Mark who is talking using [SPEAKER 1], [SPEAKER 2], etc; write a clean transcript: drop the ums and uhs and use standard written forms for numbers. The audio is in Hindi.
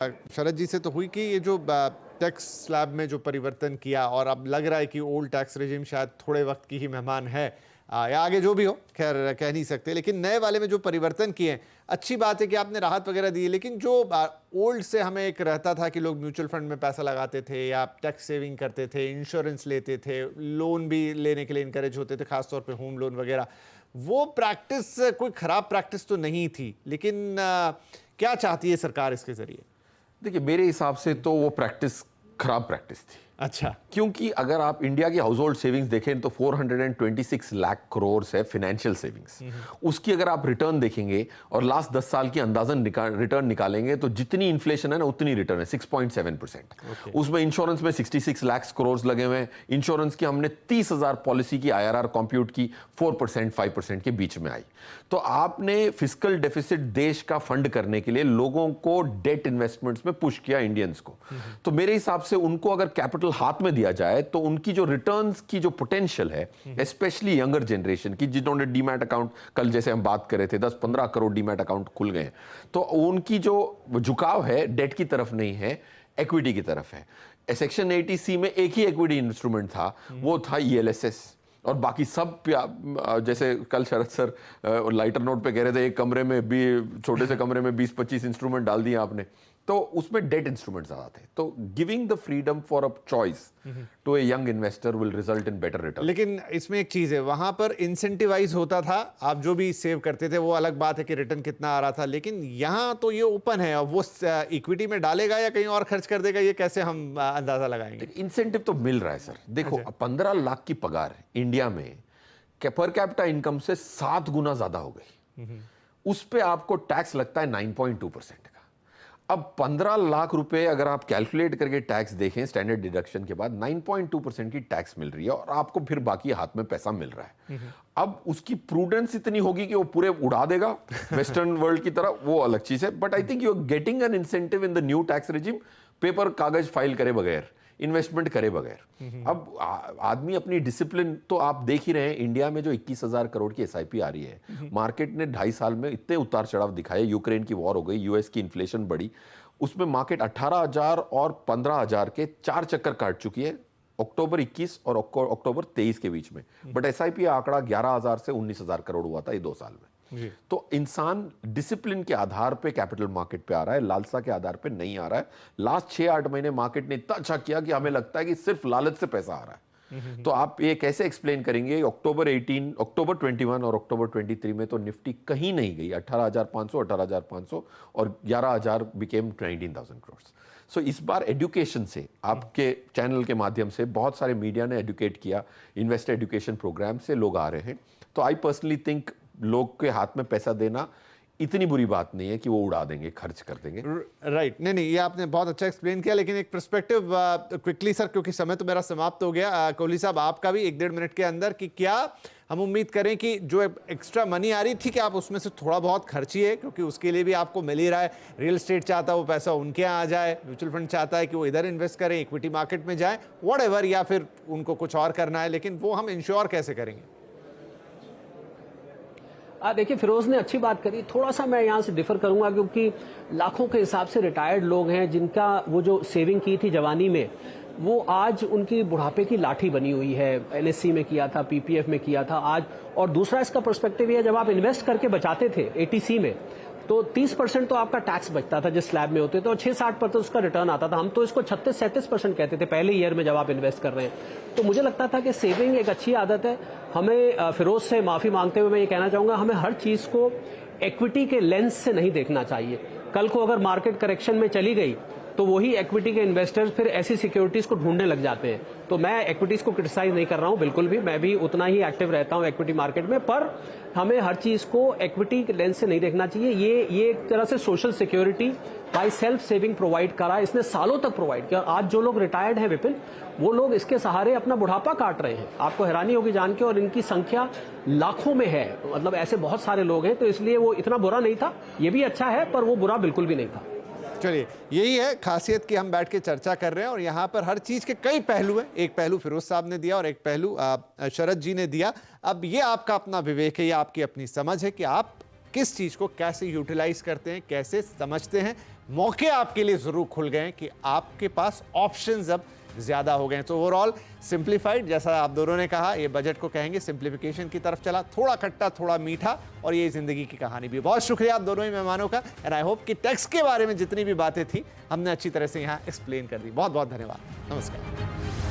[SPEAKER 1] शरद जी से तो हुई कि ये जो टैक्स स्लैब में जो परिवर्तन किया और अब लग रहा है कि ओल्ड टैक्स रेजिम शायद थोड़े वक्त की ही मेहमान है, या आगे जो भी हो, खैर कह नहीं सकते, लेकिन नए वाले में जो परिवर्तन किए हैं, अच्छी बात है कि आपने राहत वगैरह दी है। लेकिन जो ओल्ड से हमें एक रहता था कि लोग म्यूचुअल फंड में पैसा लगाते थे या टैक्स सेविंग करते थे, इंश्योरेंस लेते थे, लोन भी लेने के लिए इनकरेज होते थे, खासतौर पे होम लोन वगैरह, वो प्रैक्टिस कोई खराब प्रैक्टिस तो नहीं थी। लेकिन क्या चाहती है सरकार इसके जरिए?
[SPEAKER 2] देखिए, मेरे हिसाब से तो वो प्रैक्टिस खराब प्रैक्टिस थी।
[SPEAKER 1] अच्छा,
[SPEAKER 2] क्योंकि अगर आप इंडिया की हाउस होल्ड सेविंग्स देखें तो 426 लाख करोड़ है फाइनेंशियल सेविंग्स। उसकी अगर आप रिटर्न देखेंगे और लास्ट 10 साल की अंदाजन रिटर्न निकालेंगे तो जितनी इन्फ्लेशन है ना उतनी रिटर्न है, 6.7%। उसमें इंश्योरेंस में 66 लाख करोड़ लगे हुए हैं। इंश्योरेंस की हमने 30,000 पॉलिसी की IRR कंप्यूट की, 4% 5% के बीच में आई। तो आपने फिस्कल डेफिसिट देश का फंड करने के लिए लोगों को डेट इन्वेस्टमेंट्स में पुश किया, इंडियंस को। तो मेरे हिसाब से उनको अगर कैपिटल हाथ में दिया जाए तो उनकी जो रिटर्न्स की जो पोटेंशियल है, स्पेशली यंगर जनरेशन की, जिन्होंने डीमैट अकाउंट, कल जैसे हम बात कर रहे थे 10-15 करोड़ डीमैट अकाउंट खुल गए, तो उनकी जो झुकाव है डेट की तरफ नहीं है, इक्विटी की तरफ है। सेक्शन 80C में एक ही इक्विटी इंस्ट्रूमेंट था, वो था ELSS, और बाकी सब जैसे कल शरद सर लाइटर नोट पे कह रहे थे एक कमरे में भी, छोटे से कमरे में 20-25 इंस्ट्रूमेंट डाल दिए आपने, तो उसमें डेट इंस्ट्रूमेंट ज्यादा थे। तो giving the freedom for a choice to a young investor will result in better return.
[SPEAKER 1] लेकिन इसमें एक चीज है, वहां पर इंसेंटिवाइज होता था, आप जो भी सेव करते थे वो अलग बात है कि रिटर्न कितना आ रहा था, लेकिन यहाँ तो ये ओपन है, वो इक्विटी में डालेगा या कहीं और खर्च कर देगा, ये कैसे हम अंदाजा लगाएंगे?
[SPEAKER 2] इंसेंटिव तो मिल रहा है सर। देखो, 15 लाख की पगार इंडिया में पर कैपिटा इनकम से 7 गुना ज्यादा हो गई। उस पे आपको टैक्स लगता है 9.2% का। अब 15 लाख रुपए अगर आप कैलकुलेट करके टैक्स देखें स्टैंडर्ड डिडक्शन के बाद, 9.2% की टैक्स मिल रही है और आपको फिर बाकी हाथ में पैसा मिल रहा है। अब उसकी प्रूडेंस इतनी होगी कि वो पूरे उड़ा देगा वेस्टर्न वर्ल्ड की तरह, वो अलग चीज है। But I think you are getting an incentive in the new tax regime, paper कागज फाइल करे बगैर, इन्वेस्टमेंट करे बगैर। अब आदमी अपनी डिसिप्लिन, तो आप देख ही रहे हैं इंडिया में जो 21,000 करोड़ की SIP आ रही है, मार्केट ने 2.5 साल में इतने उतार चढ़ाव दिखाए। यूक्रेन की वॉर हो गई, US की इन्फ्लेशन बढ़ी, उसमें मार्केट 18,000 और 15,000 के 4 चक्कर काट चुकी है अक्टूबर 21 और अक्टूबर 23 के बीच में। बट SIP आंकड़ा 11,000 से 19,000 करोड़ हुआ था ये 2 साल में। तो इंसान डिसिप्लिन के आधार पे कैपिटल मार्केट पे आ रहा है, लालसा के आधार पे नहीं आ रहा है। लास्ट 6-8 महीने मार्केट ने इतना अच्छा किया कि हमें लगता है कि सिर्फ लालच से पैसा आ रहा है। तो आप ये कैसे एक्सप्लेन करेंगे? अक्टूबर 21 और अक्टूबर 23 में तो निफ्टी कहीं नहीं गई, 18,500 और 11,000 बिकेम 19,000 करोड़। सो इस बार एजुकेशन से, आपके चैनल के माध्यम से बहुत सारे मीडिया ने एजुकेट किया, इन्वेस्टर एजुकेशन प्रोग्राम से लोग आ रहे हैं। तो आई पर्सनली थिंक लोग के हाथ में पैसा देना इतनी बुरी बात नहीं है कि वो उड़ा देंगे, खर्च कर देंगे।
[SPEAKER 1] राइट, नहीं, ये आपने बहुत अच्छा एक्सप्लेन किया। लेकिन एक पर्सपेक्टिव क्विकली सर, क्योंकि समय तो मेरा समाप्त हो गया, कोहली साहब आपका भी 1-1.5 मिनट के अंदर, कि क्या हम उम्मीद करें कि जो एक्स्ट्रा मनी आ रही थी कि आप उसमें से थोड़ा बहुत खर्चिए, क्योंकि उसके लिए भी आपको मिल ही रहा है। रियल एस्टेट चाहता है वो पैसा उनके यहाँ आ जाए, म्यूचुअल फंड चाहता है कि वो इधर इन्वेस्ट करें, इक्विटी मार्केट में जाए, व्हाटएवर, या फिर उनको कुछ और करना है, लेकिन वो हम इंश्योर कैसे करेंगे?
[SPEAKER 3] देखिए, फिरोज ने अच्छी बात करी। थोड़ा सा मैं यहाँ से डिफर करूंगा, क्योंकि लाखों के हिसाब से रिटायर्ड लोग हैं जिनका वो जो सेविंग की थी जवानी में, वो आज उनकी बुढ़ापे की लाठी बनी हुई है। LSC में किया था, PPF में किया था आज। और दूसरा इसका पर्सपेक्टिव ये है, जब आप इन्वेस्ट करके बचाते थे 80C में, तो 30% तो आपका टैक्स बचता था जिस स्लैब में होते थे, और 6-60% उसका रिटर्न आता था। हम तो इसको 36-37% कहते थे पहले ईयर में जब आप इन्वेस्ट कर रहे हैं। तो मुझे लगता था कि सेविंग एक अच्छी आदत है। हमें, फिरोज से माफी मांगते हुए मैं ये कहना चाहूंगा, हमें हर चीज को इक्विटी के लेंस से नहीं देखना चाहिए। कल को अगर मार्केट करेक्शन में चली गई तो वही इक्विटी के इन्वेस्टर्स फिर ऐसी सिक्योरिटीज को ढूंढने लग जाते हैं। तो मैं इक्विटीज को क्रिटिसाइज नहीं कर रहा हूं, बिल्कुल भी, मैं भी उतना ही एक्टिव रहता हूं इक्विटी मार्केट में, पर हमें हर चीज को इक्विटी के लेंस से नहीं देखना चाहिए। ये एक तरह से social security by self saving provide करा, इसने सालों तक प्रोवाइड किया। आज जो लोग रिटायर्ड हैं विपिन, वो लोग इसके सहारे अपना बुढ़ापा काट रहे हैं। आपको हैरानी होगी जान के, और इनकी संख्या लाखों में है, मतलब ऐसे बहुत सारे लोग हैं। तो इसलिए वो इतना बुरा नहीं था, ये भी अच्छा है, पर वो बुरा बिल्कुल भी नहीं था।
[SPEAKER 1] चलिए, यही है खासियत कि हम बैठ के चर्चा कर रहे हैं और यहाँ पर हर चीज के कई पहलू हैं। एक पहलू फिरोज साहब ने दिया और एक पहलू शरद जी ने दिया। अब ये आपका अपना विवेक है, ये आपकी अपनी समझ है कि आप किस चीज को कैसे यूटिलाइज करते हैं, कैसे समझते हैं। मौके आपके लिए जरूर खुल गए हैं कि आपके पास ऑप्शंस अब ज्यादा हो गए हैं। तो ओवरऑल सिंप्लीफाइड, जैसा आप दोनों ने कहा, ये बजट को कहेंगे सिंप्लीफिकेशन की तरफ चला, थोड़ा खट्टा थोड़ा मीठा, और ये जिंदगी की कहानी भी। बहुत शुक्रिया आप दोनों ही मेहमानों का, एंड आई होप कि टैक्स के बारे में जितनी भी बातें थी हमने अच्छी तरह से यहाँ एक्सप्लेन कर दी। बहुत बहुत धन्यवाद। नमस्कार।